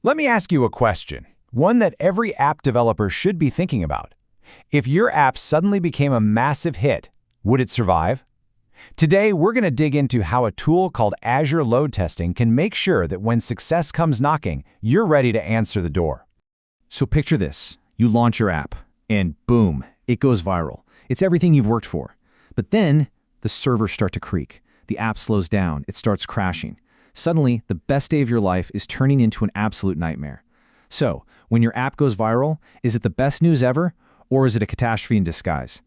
Let me ask you a question, one that every app developer should be thinking about. If your app suddenly became a massive hit, would it survive? Today, we're going to dig into how a tool called Azure Load Testing can make sure that when success comes knocking, you're ready to answer the door. So picture this. You launch your app, and boom, it goes viral. It's everything you've worked for. But then, the servers start to creak. The app slows down. It starts crashing. Suddenly, the best day of your life is turning into an absolute nightmare. So, when your app goes viral, is it the best news ever, or is it a catastrophe in disguise?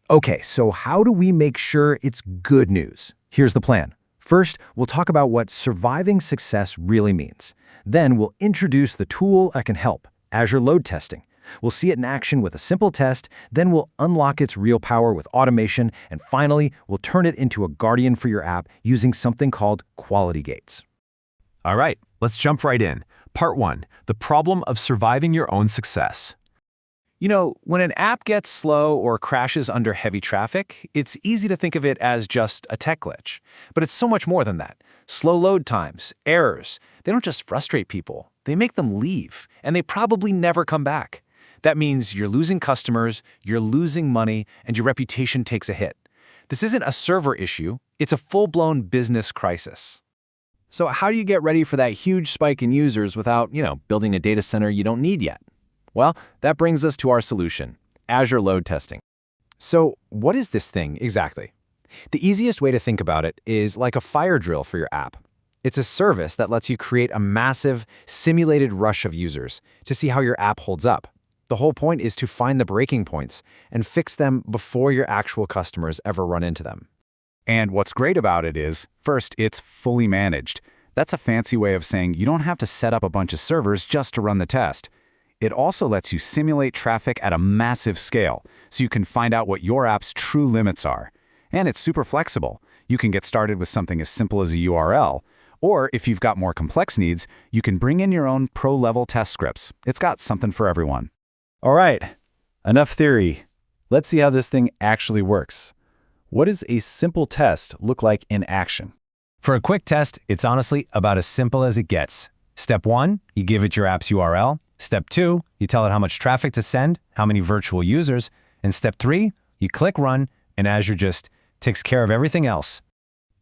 Okay, so how do we make sure it's good news? Here's the plan. First, we'll talk about what surviving success really means. Then we'll introduce the tool that can help, Azure Load Testing. We'll see it in action with a simple test, then we'll unlock its real power with automation, and finally, we'll turn it into a guardian for your app using something called quality gates. All right, let's jump right in. Part 1, the problem of surviving your own success. You know, when an app gets slow or crashes under heavy traffic, it's easy to think of it as just a tech glitch. But it's so much more than that. Slow load times, errors, they don't just frustrate people. They make them leave, and they probably never come back. That means you're losing customers, you're losing money, and your reputation takes a hit. This isn't a server issue, it's a full-blown business crisis. So how do you get ready for that huge spike in users without, building a data center you don't need yet? Well, that brings us to our solution, Azure Load Testing. So what is this thing exactly? The easiest way to think about it is like a fire drill for your app. It's a service that lets you create a massive, simulated rush of users to see how your app holds up. The whole point is to find the breaking points and fix them before your actual customers ever run into them. And what's great about it is, first, it's fully managed. That's a fancy way of saying you don't have to set up a bunch of servers just to run the test. It also lets you simulate traffic at a massive scale, so you can find out what your app's true limits are. And it's super flexible. You can get started with something as simple as a URL, or if you've got more complex needs, you can bring in your own pro-level test scripts. It's got something for everyone. All right, enough theory. Let's see how this thing actually works. What does a simple test look like in action? For a quick test, it's honestly about as simple as it gets. Step 1, you give it your app's URL. Step 2, you tell it how much traffic to send, how many virtual users. And step 3, you click run, and Azure just takes care of everything else.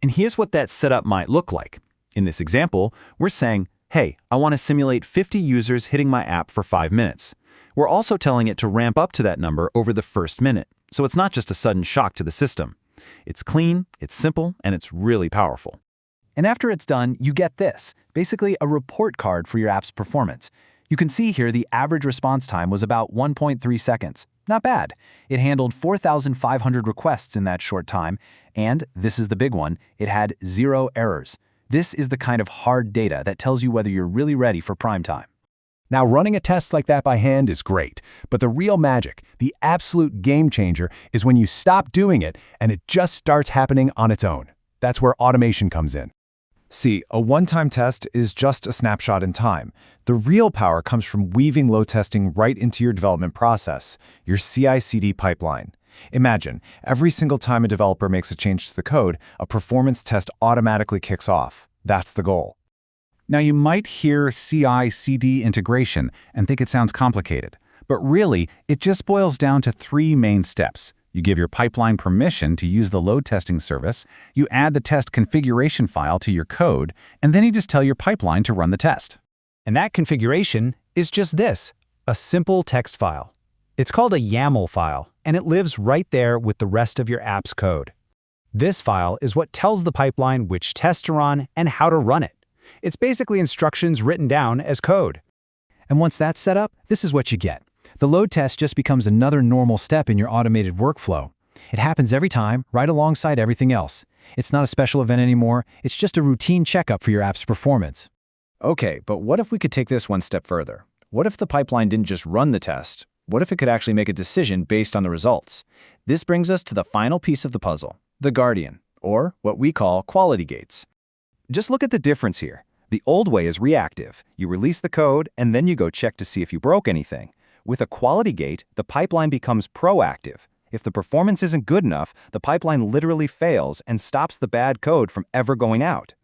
And here's what that setup might look like. In this example, we're saying, hey, I want to simulate 50 users hitting my app for 5 minutes. We're also telling it to ramp up to that number over the first minute, so it's not just a sudden shock to the system. It's clean, it's simple, and it's really powerful. And after it's done, you get this, basically a report card for your app's performance. You can see here the average response time was about 1.3 seconds. Not bad. It handled 4,500 requests in that short time, and this is the big one, it had 0 errors. This is the kind of hard data that tells you whether you're really ready for prime time. Now, running a test like that by hand is great, but the real magic, the absolute game changer, is when you stop doing it and it just starts happening on its own. That's where automation comes in. See, a one-time test is just a snapshot in time. The real power comes from weaving load testing right into your development process, your CI/CD pipeline. Imagine, every single time a developer makes a change to the code, a performance test automatically kicks off. That's the goal. Now, you might hear CI/CD integration and think it sounds complicated, but really, it just boils down to 3 main steps. You give your pipeline permission to use the load testing service, you add the test configuration file to your code, and then you just tell your pipeline to run the test. And that configuration is just this, a simple text file. It's called a YAML file, and it lives right there with the rest of your app's code. This file is what tells the pipeline which tests are on and how to run it. It's basically instructions written down as code. And once that's set up, this is what you get. The load test just becomes another normal step in your automated workflow. It happens every time, right alongside everything else. It's not a special event anymore, it's just a routine checkup for your app's performance. Okay, but what if we could take this one step further? What if the pipeline didn't just run the test? What if it could actually make a decision based on the results? This brings us to the final piece of the puzzle, the guardian, or what we call quality gates. Just look at the difference here. The old way is reactive. You release the code, and then you go check to see if you broke anything. With a quality gate, the pipeline becomes proactive. If the performance isn't good enough, the pipeline literally fails and stops the bad code from ever going out.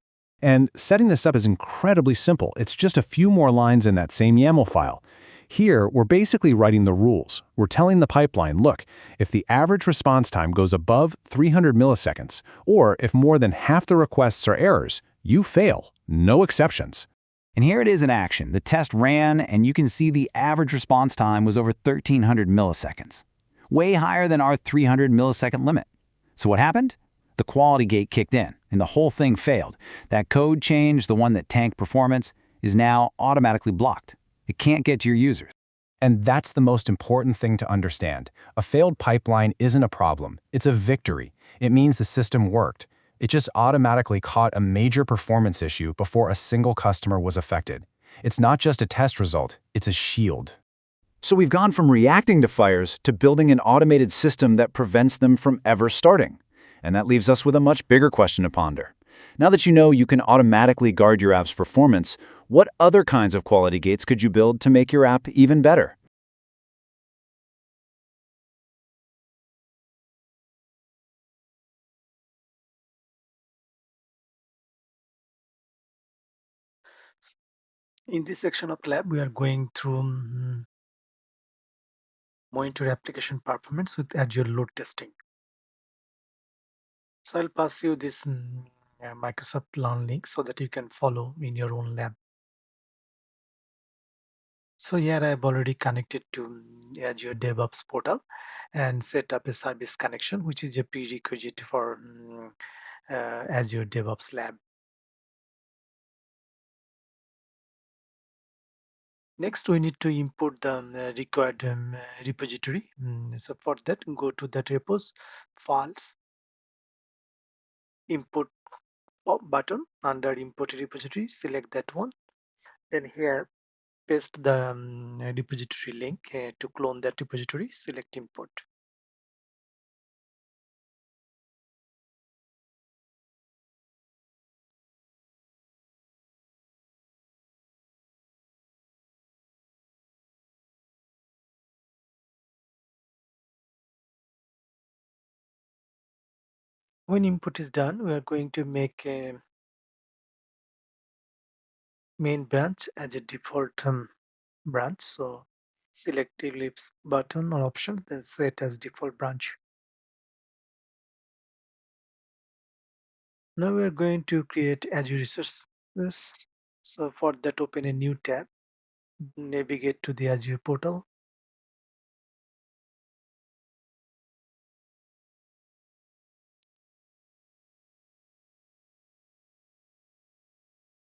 And setting this up is incredibly simple. It's just a few more lines in that same YAML file. Here, we're basically writing the rules. We're telling the pipeline, look, if the average response time goes above 300 milliseconds, or if more than half the requests are errors, you fail. No exceptions. And here it is in action. The test ran, and you can see the average response time was over 1,300 milliseconds, way higher than our 300 millisecond limit. So what happened? The quality gate kicked in, and the whole thing failed. That code change, the one that tanked performance, is now automatically blocked. It can't get to your users. And that's the most important thing to understand. A failed pipeline isn't a problem. It's a victory. It means the system worked. It just automatically caught a major performance issue before a single customer was affected. It's not just a test result, it's a shield. So we've gone from reacting to fires to building an automated system that prevents them from ever starting. And that leaves us with a much bigger question to ponder. Now that you know you can automatically guard your app's performance, what other kinds of quality gates could you build to make your app even better? In this section of lab, we are going through monitor application performance with Azure Load Testing. So I'll pass you this Microsoft Learn link so that you can follow in your own lab. So here I've already connected to Azure DevOps portal and set up a service connection, which is a prerequisite for Azure DevOps lab. Next, we need to import the required repository. So for that, go to that repos, files, import button under import repository, select that one. Then here, paste the repository link to clone that repository, select import. When input is done, we are going to make a main branch as a default branch. So select ellipse button or option, then set as default branch. Now we are going to create Azure resources. So for that, open a new tab, navigate to the Azure portal.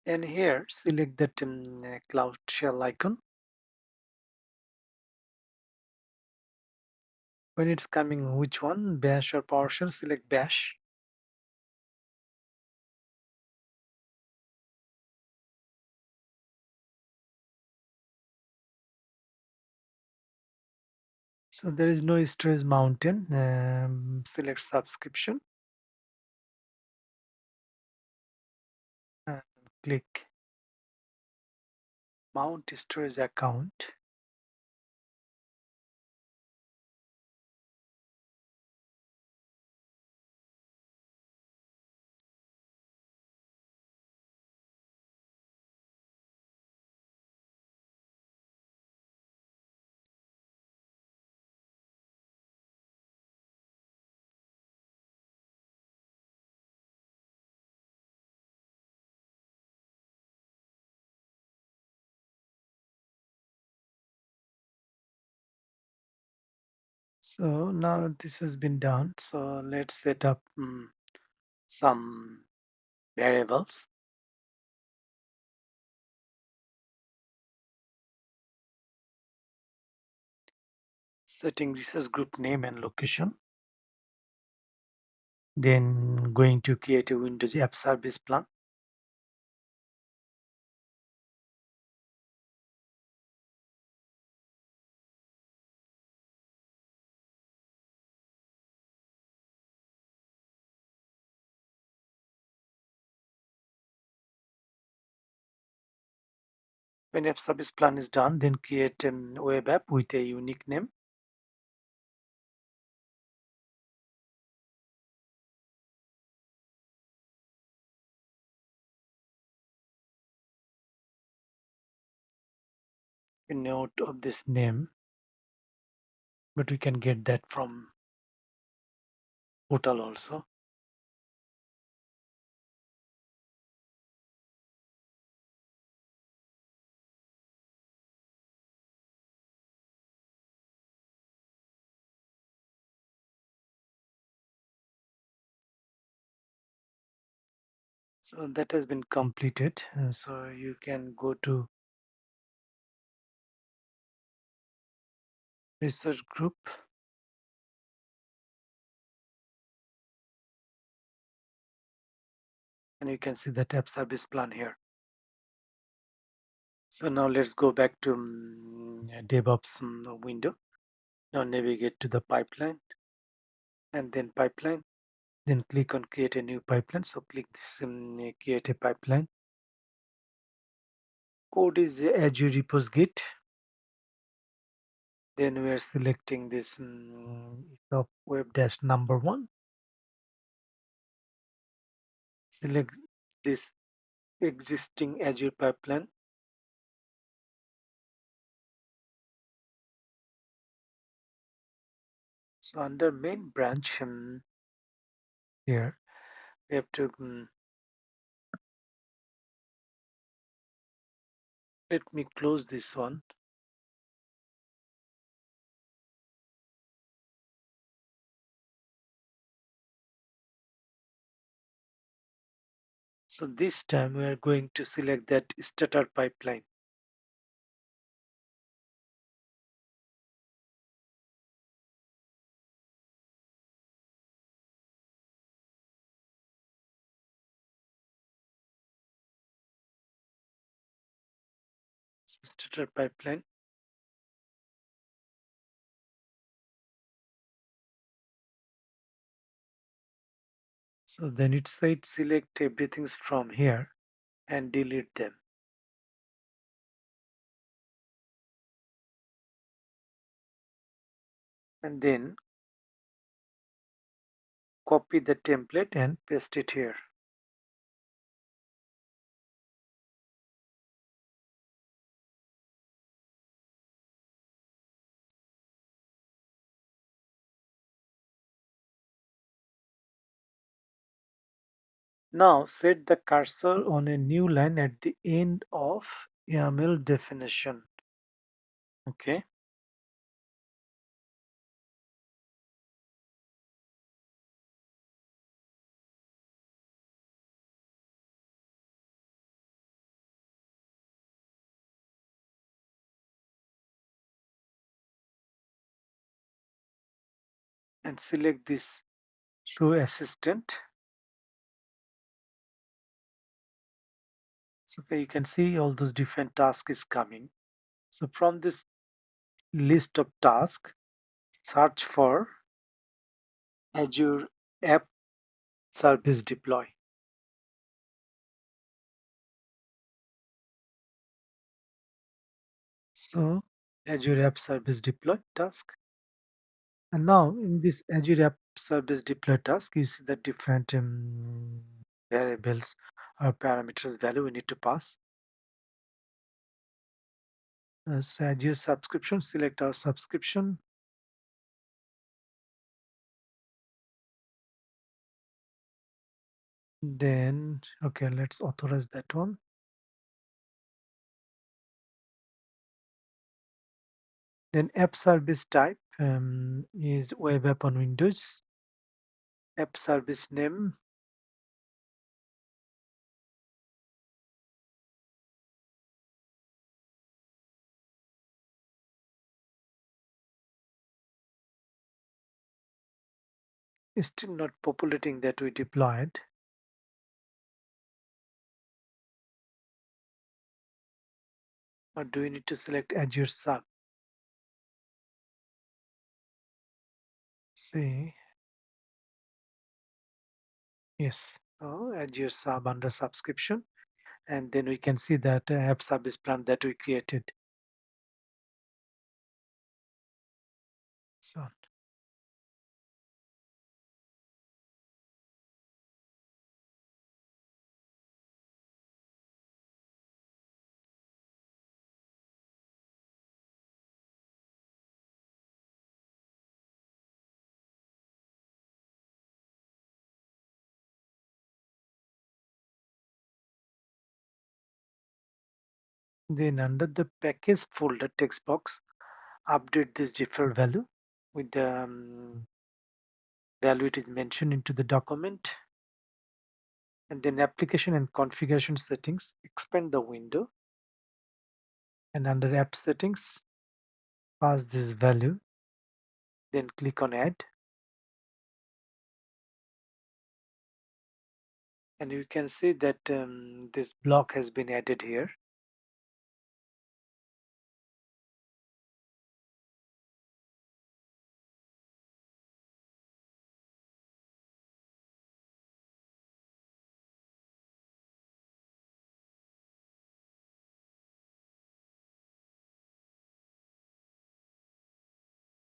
And here, select that Cloud Shell icon. When it's coming, which one, Bash or PowerShell, select Bash. So there is no storage mountain. Select subscription and click Mount Storage Account. So now this has been done. So let's set up some variables. Setting resource group name and location. Then going to create a Windows App Service plan. When App Service plan is done, then create a web app with a unique name. a note of this name, but we can get that from portal also. So that has been completed. So you can go to research group. And you can see that app service plan here. So now let's go back to DevOps window. Now navigate to the pipeline and then pipeline. Then click on create a new pipeline. So click this create a pipeline. Code is Azure repos git. Then we are selecting this top web dash number 1. Select this existing Azure pipeline. So under main branch here, we have to let me close this one. So this time we are going to select that starter pipeline. Starter pipeline. So then it said select everything from here and delete them. And then copy the template and paste it here. Now set the cursor on a new line at the end of YAML definition. Okay. And select this show assistant. So okay, you can see all those different tasks is coming. So from this list of tasks, search for Azure App Service Deploy. So Azure App Service Deploy task. And now in this Azure App Service Deploy task, you see the different variables or parameters value we need to pass. So Azure subscription, select our subscription. Then, okay, let's authorize that one. Then app service type is web app on Windows. App service name. Is still not populating that we deployed. Or do we need to select Azure sub? See, yes. So Azure sub under subscription. And then we can see that app service plan that we created. So Then under the package folder text box, update this default value with the value it is mentioned into the document. And then application and configuration settings, expand the window. And under app settings, pass this value. Then click on add. And you can see that this block has been added here.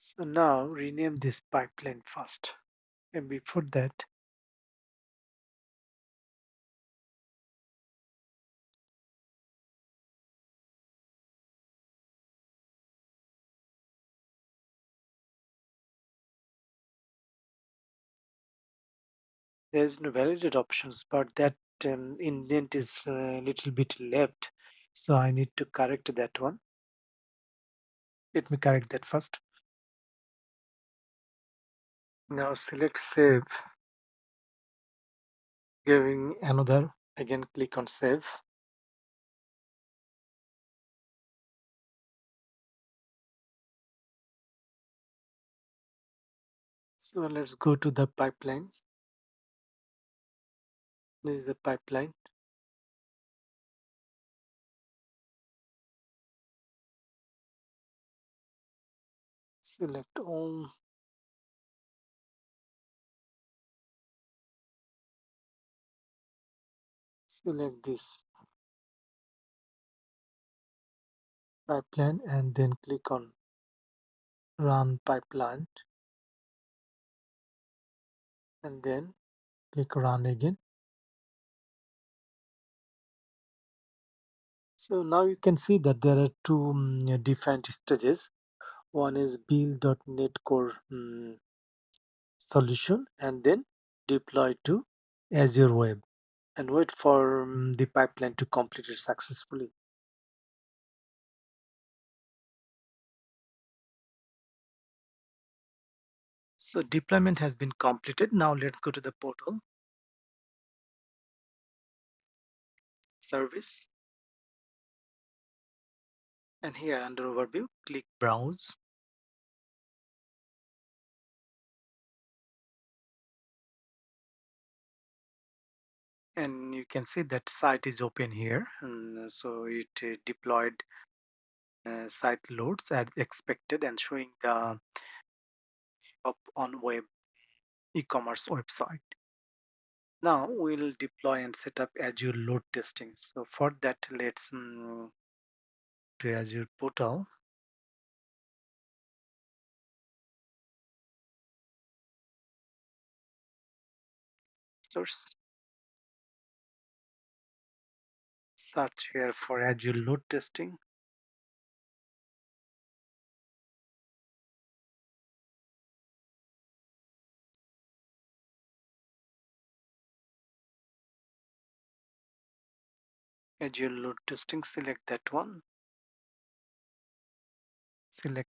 So now rename this pipeline first. And before that, there is no validated options, but that indent is a little bit left. So I need to correct that one. Let me correct that first. Now select save. Giving another, again click on save. So let's go to the pipeline. This is the pipeline. Select all. Select this pipeline and then click on run pipeline and then click run again. So now you can see that there are two different stages. One is build.NET Core solution and then deploy to Azure Web and wait for the pipeline to complete it successfully. So deployment has been completed. Now let's go to the portal service. And here under overview, click browse. And you can see that site is open here. And so it deployed site loads as expected and showing the up on web e-commerce website. Now we'll deploy and set up Azure load testing. So for that, let's to Azure portal. Source. Search here for Azure load testing. Azure load testing, select that one. Select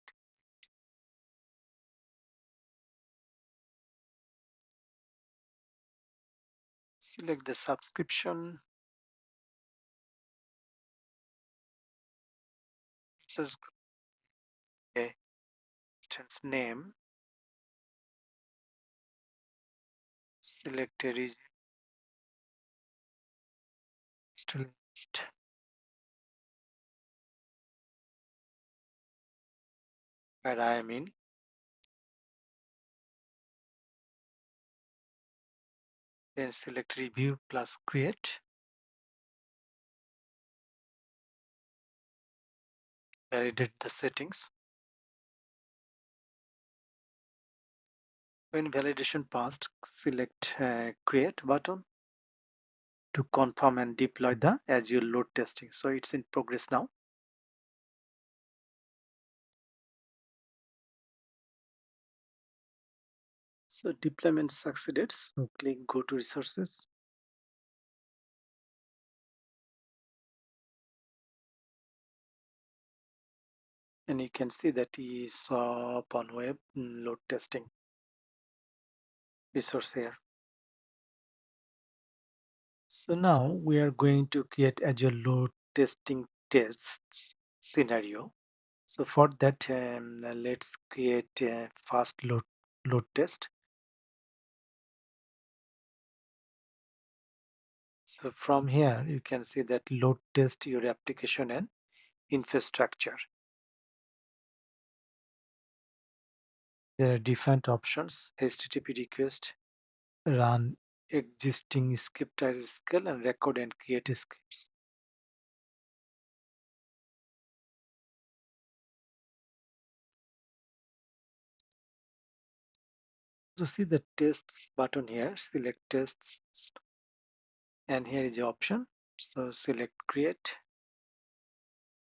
the subscription. Says okay, instance name. Select a region. List where I am in. Then select review plus create. Validate the settings. When validation passed, select create button to confirm and deploy the Azure load testing. So it's in progress now. So deployment succeeded. So click go to resources. And you can see that is on web load testing resource here. So now we are going to create Azure load testing tests scenario. So for that, let's create a fast load test. So from here, you can see that load test your application and infrastructure. There are different options: HTTP request, run existing script as scale, and record and create scripts. So see the tests button here, select tests, and here is the option. So select create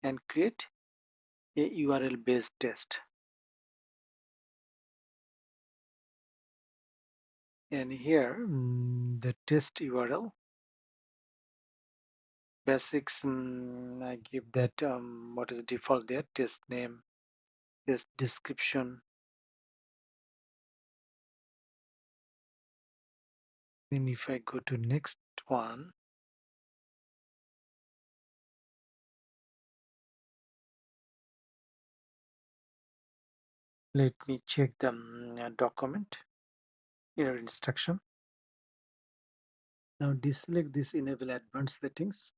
and create a URL based test. And here the test URL basics, I give that what is the default there, test name, test description. Then if I go to next one, let me check the document error instruction. Now deselect this enable advanced settings.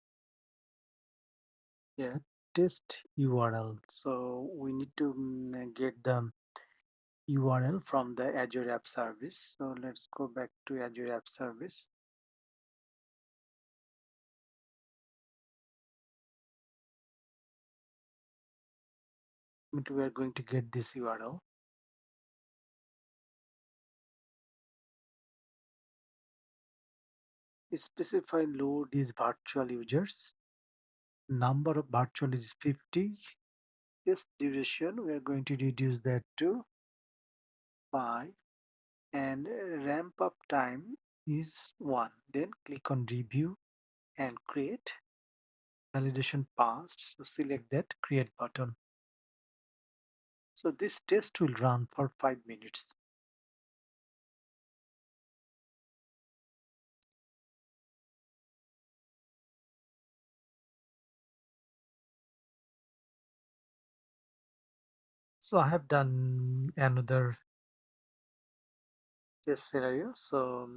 Yeah, test URL. So we need to get the URL from the Azure App Service. So let's go back to Azure App Service. We are going to get this URL. Specify load is virtual users. Number of virtual is 50. Test duration, we are going to reduce that to 5. And ramp up time is 1. Then click on review and create. Validation passed. So select that create button. So this test will run for 5 minutes. So I have done another test scenario. So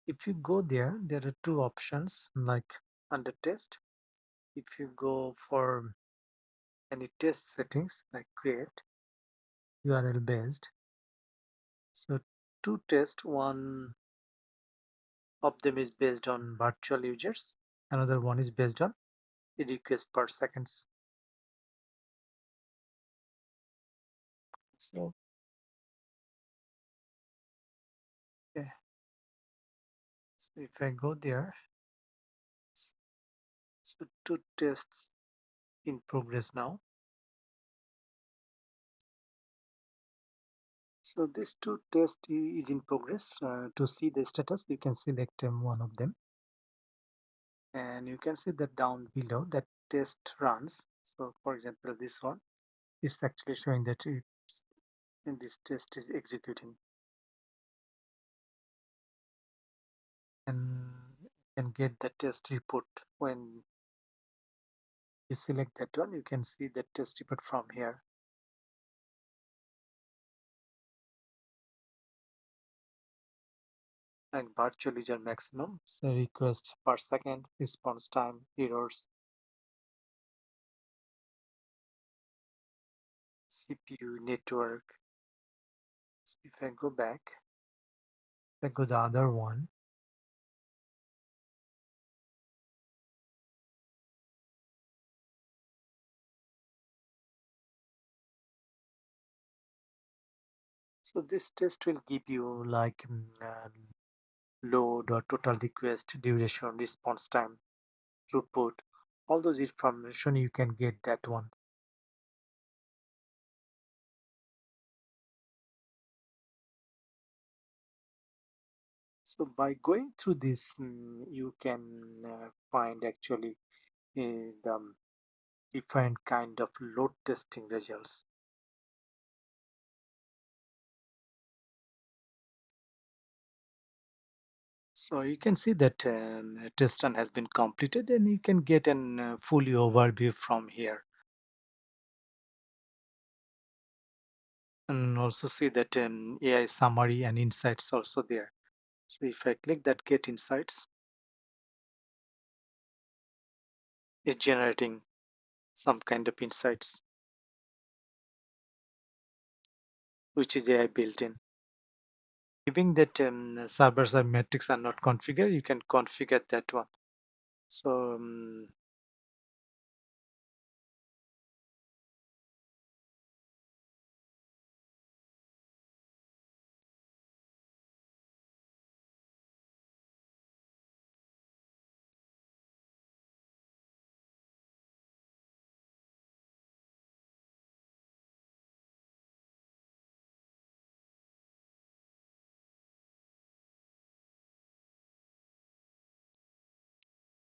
if you go there, there are two options like under test. If you go for any test settings like create URL based, so two tests, one of them is based on virtual users, another one is based on request per seconds. So okay, so if I go there, so two tests in progress now. So this two test is in progress. To see the status, you can select one of them, and you can see that down below that test runs. So for example, this one is actually showing that and this test is executing, and you can get the test report when you select that one. You can see the test report from here. And virtual user maximum, so request per second, response time, errors, CPU, network. So if I go back, if I go the other one, so this test will give you like load or total request duration, response time, throughput, all those information you can get that one. So by going through this, you can find actually the different kind of load testing results. So you can see that a test run has been completed, and you can get an fully overview from here. And also see that AI summary and insights also there. So if I click that get insights, it's generating some kind of insights, which is AI built in. Giving that servers or metrics are not configured, you can configure that one. So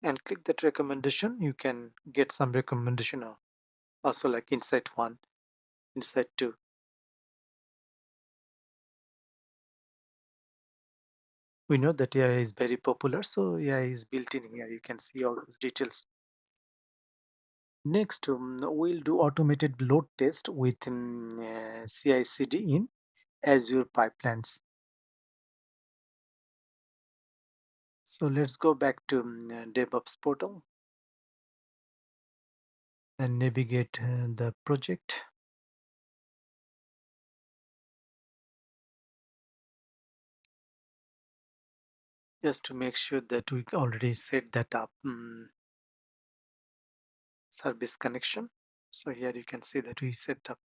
and click that recommendation, you can get some recommendation also like insight 1, insight 2. We know that AI is very popular, so AI is built in here. You can see all those details. Next, we'll do automated load test with CI/CD in Azure pipelines. So let's go back to DevOps portal and navigate the project. Just to make sure that we already set that up service connection. So here you can see that we set up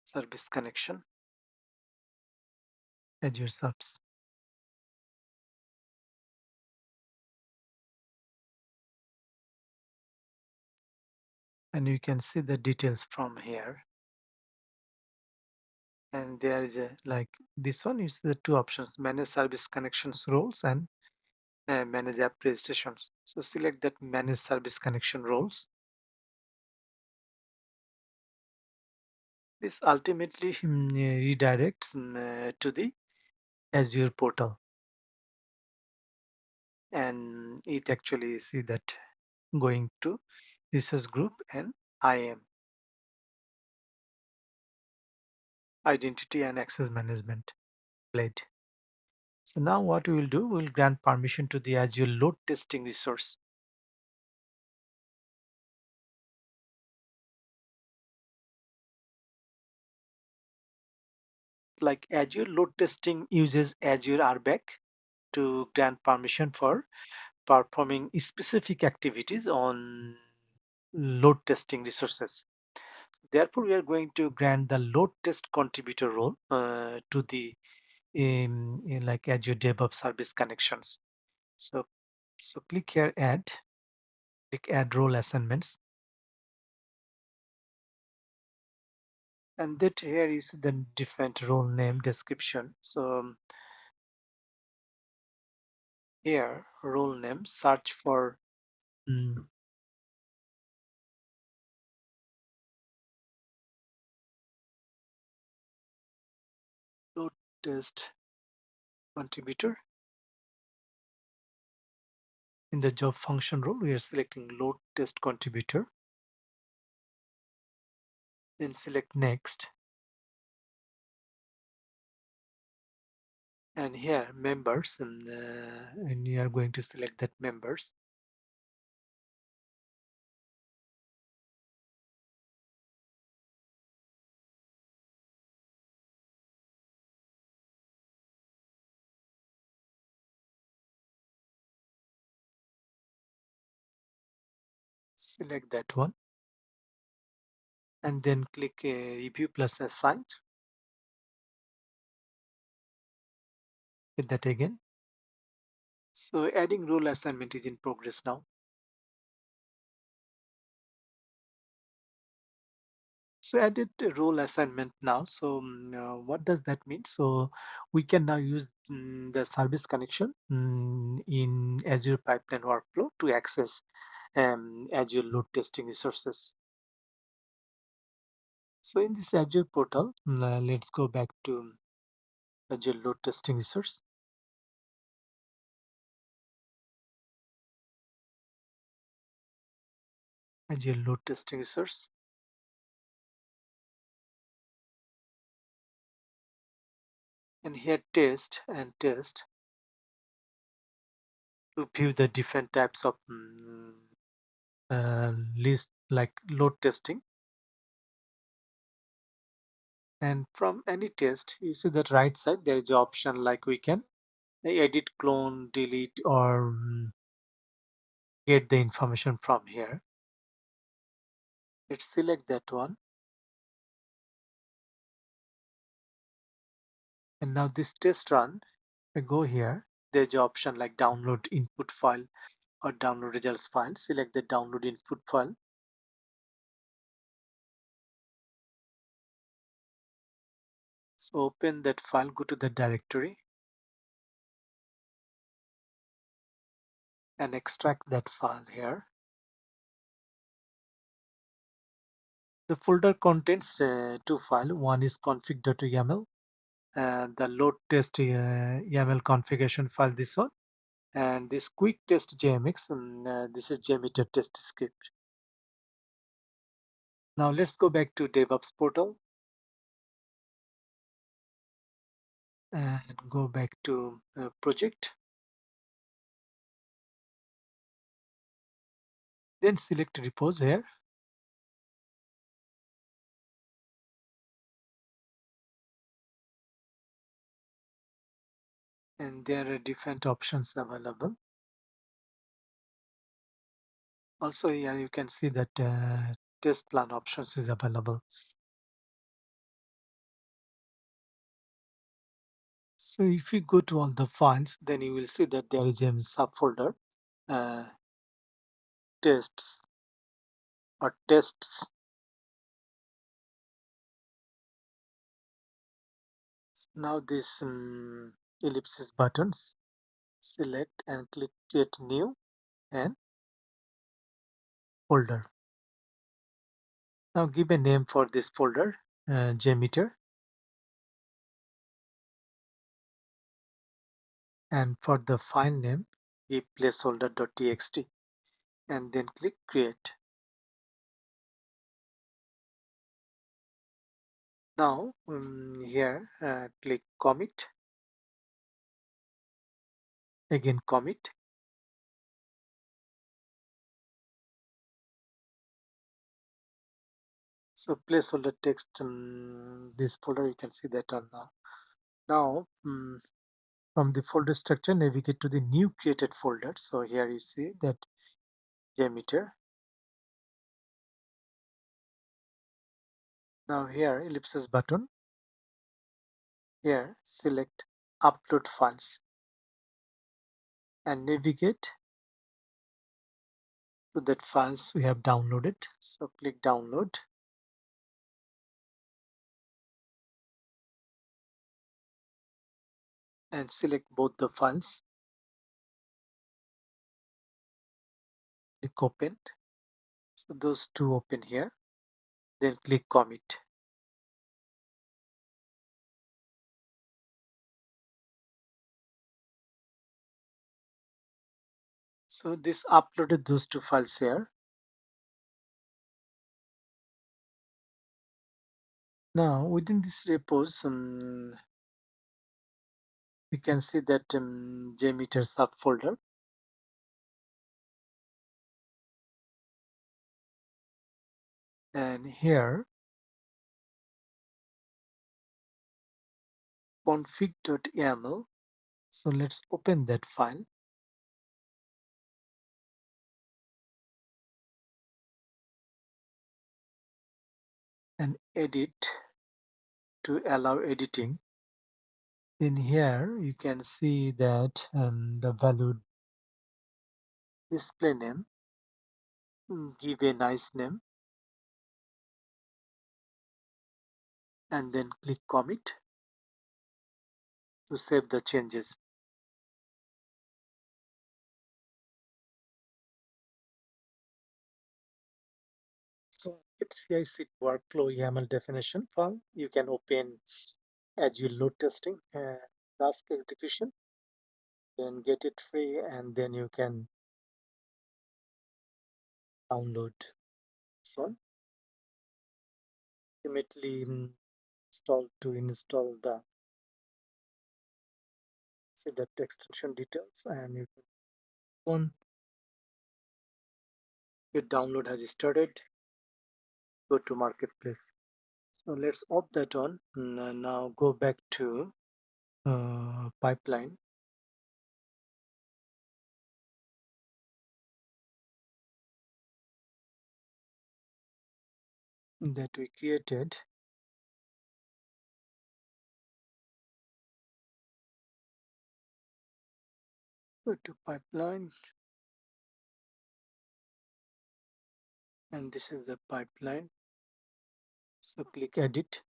service connection, Azure subs. And you can see the details from here. And there is a like this one is the two options: manage service connections roles and manage app registrations. So select that manage service connection roles. This ultimately redirects to the Azure portal, and it actually see that going to resource group and IAM, identity and access management blade. So now what we will do, we will grant permission to the Azure load testing resource. Like Azure load testing uses Azure RBAC to grant permission for performing specific activities on load testing resources. Therefore, we are going to grant the load test contributor role to the in like Azure DevOps service connections. So, so click here, add, click add role assignments, and that here is the different role name description. So here, role name, search for mm, load test contributor. In the job function role, we are selecting load test contributor. Then select next. And here members, and you are going to select that members. Select that one. And then click review plus assign. Hit that again. So adding role assignment is in progress now. So added a role assignment now. So what does that mean? So we can now use the service connection in Azure Pipeline Workflow to access Azure Load Testing resources. So in this Azure portal, let's go back to Azure Load Testing resource. Azure Load Testing resource. And here test and test to view the different types of list like load testing. And from any test, you see that right side, there is an option like we can edit, clone, delete, or get the information from here. Let's select that one. And now this test run, I go here, there's an option like download input file or download results file. Select the download input file. So open that file, go to the directory and extract that file here. The folder contains two files. One is config.yaml and the load test YAML configuration file, this one, and this quick test JMX, and this is JMeter test script. Now let's go back to DevOps portal and go back to project. Then select repos here. And there are different options available. Also here you can see that test plan options is available. So if you go to all the files, then you will see that there is a subfolder uh, tests or tests. Now this ellipsis buttons, select and click create new and folder. Now give a name for this folder, JMeter, and for the file name, give placeholder.txt and then click create. Now here click commit, again commit. So placeholder text, this folder, you can see that on now. Now from the folder structure, navigate to the new created folder. So here you see that JMeter. Now here ellipsis button, here select upload files and navigate to that files we have downloaded. So click download and select both the files. Click open. So those two open here. Then click commit. So this uploaded those two files here. Now within this repos, we can see that JMeter subfolder. And here config.yaml. So let's open that file. And edit to allow editing. In here you can see that the value display name, give a nice name and then click commit to save the changes. So it's CI/CD workflow YAML definition file. You can open Azure Load Testing and task execution, then get it free, and then you can download this one. Ultimately install the extension details, and you can one your download has started. Go to marketplace. So let's off that on. Now go back to pipeline. That we created. Go to pipeline, and this is the pipeline. So click edit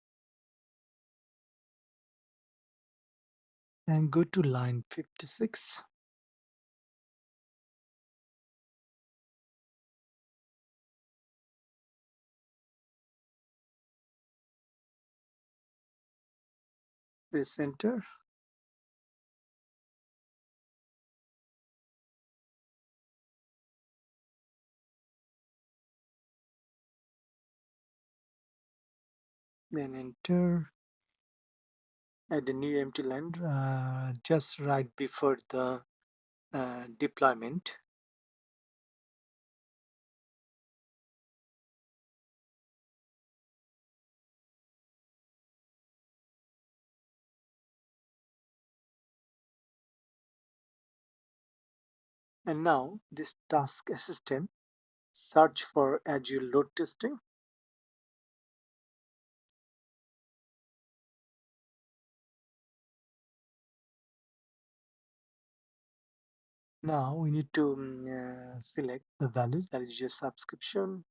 and go to line 56. Press enter. Then enter. Add a new empty line just right before the deployment. And now this task assistant search for Azure Load Testing. Now we need to select the values, that is your subscription,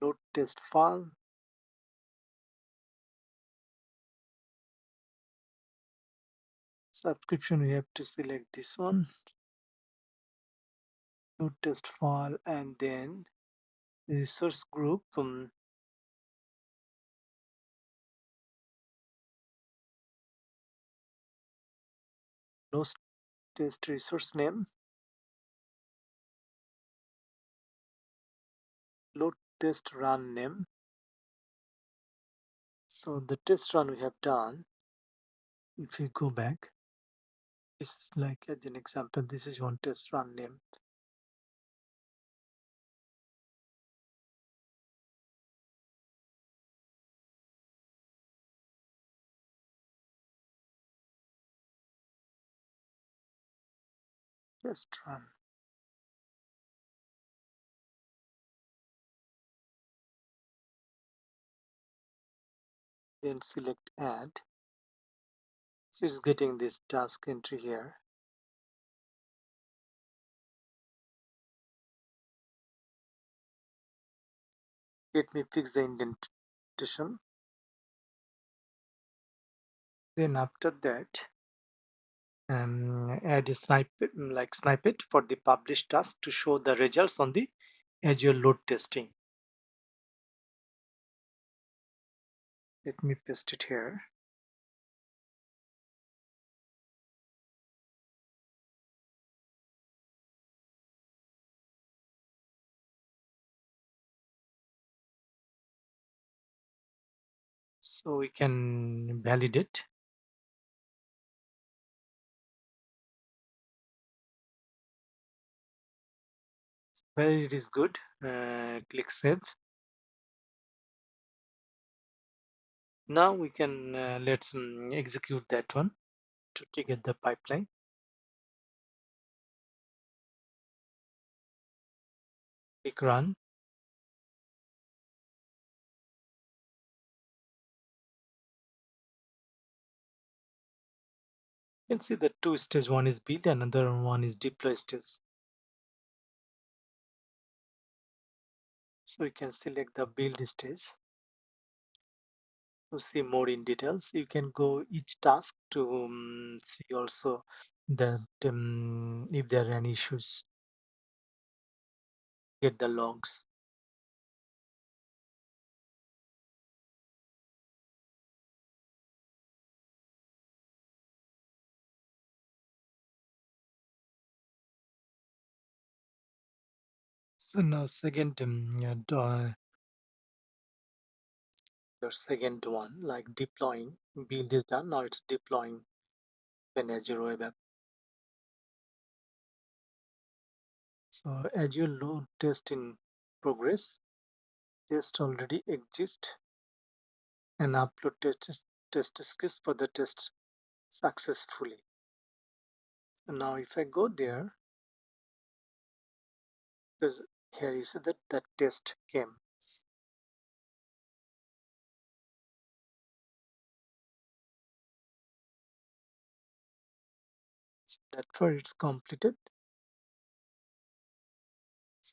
load test file, subscription. We have to select this one, load test file, and then resource group. Load test resource name, load test run name. So the test run we have done. If you go back, this is like as an example, this is one test run name. Test run. Then select add. So it's getting this task entry here. Let me fix the indentation. Then after that, add a snippet for the published task to show the results on the Azure Load Testing. Let me paste it here. So we can validate. Where it is good, click save. Now we can let's execute that one to trigger the pipeline. Click run. You can see the two stage, one is build, another one is deploy stage. So we can select the build stage. To see more in details, you can go each task to see also that if there are any issues, get the logs. So now second your second one, like deploying, build is done. Now it's deploying an Azure Web App. So Azure Load Test in progress. Test already exist and upload test scripts for the test successfully. So now if I go there, because here you see that that test came. So that's where it's completed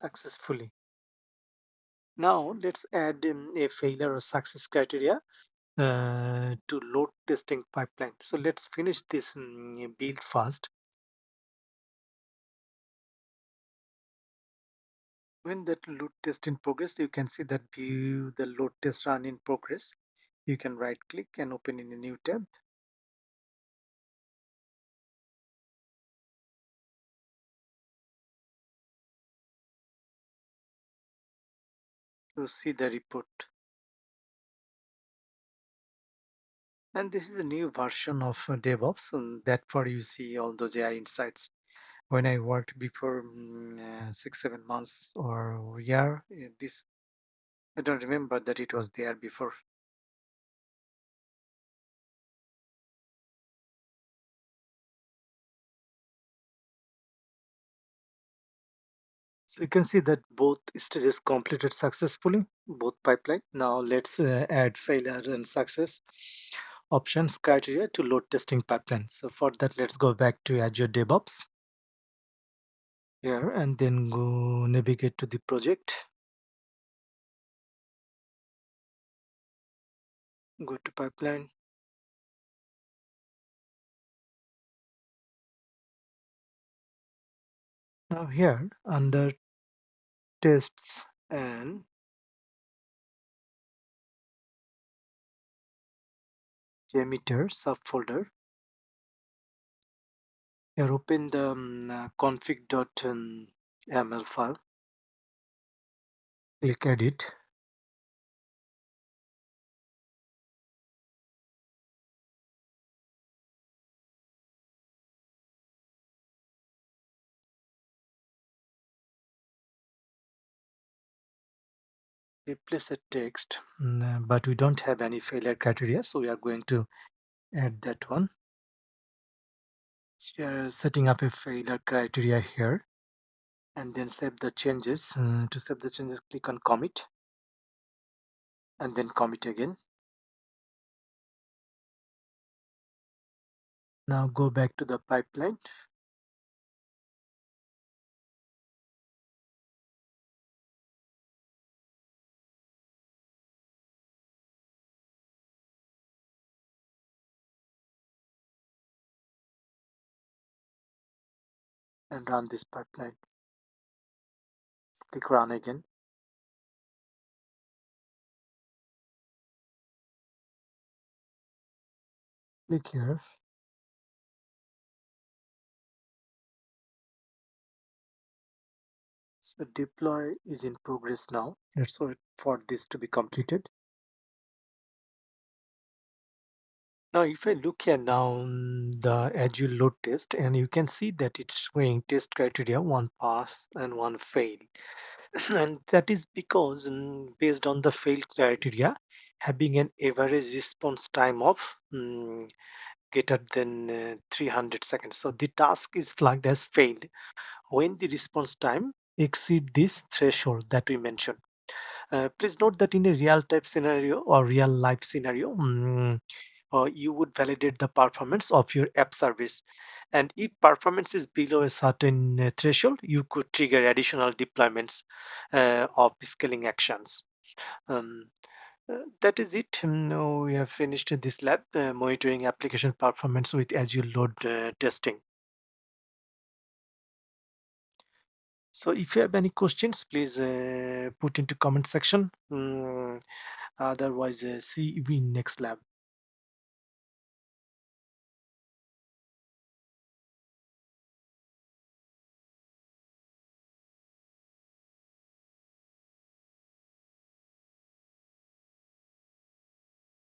successfully. Now let's add a failure or success criteria to load testing pipeline. So let's finish this build first. When that load test in progress, you can see that view the load test run in progress. You can right click and open in a new tab. To see the report. And this is a new version of DevOps, and that for you see all those AI insights. When I worked before 6-7 months or a year, this I don't remember that it was there before. So you can see that both stages completed successfully, both pipeline. Now let's add failure and success options criteria to load testing pipeline. So for that, let's go back to Azure DevOps here and then go navigate to the project. Go to pipeline. Now here under tests and JMeter subfolder, here open the config.yml file, click edit. Replace a text, but we don't have any failure criteria, so we are going to add that one. So we are setting up a failure criteria here and then save the changes. To save the changes, click on commit and then commit again. Now go back to the pipeline. And run this pipeline. Click run again. Click here. So deploy is in progress now. Let's wait for this to be completed. Now if I look here now the Azure load test, and you can see that it's showing test criteria, one pass and one fail. And that is because based on the fail criteria, having an average response time of greater than 300 seconds. So the task is flagged as failed when the response time exceed this threshold that we mentioned. Please note that in a real-time scenario or real-life scenario, you would validate the performance of your app service. And if performance is below a certain threshold, you could trigger additional deployments of scaling actions. Um, That is it. Now we have finished this lab, monitoring application performance with Azure Load Testing. So if you have any questions, please put into comment section. Otherwise, see you in next lab.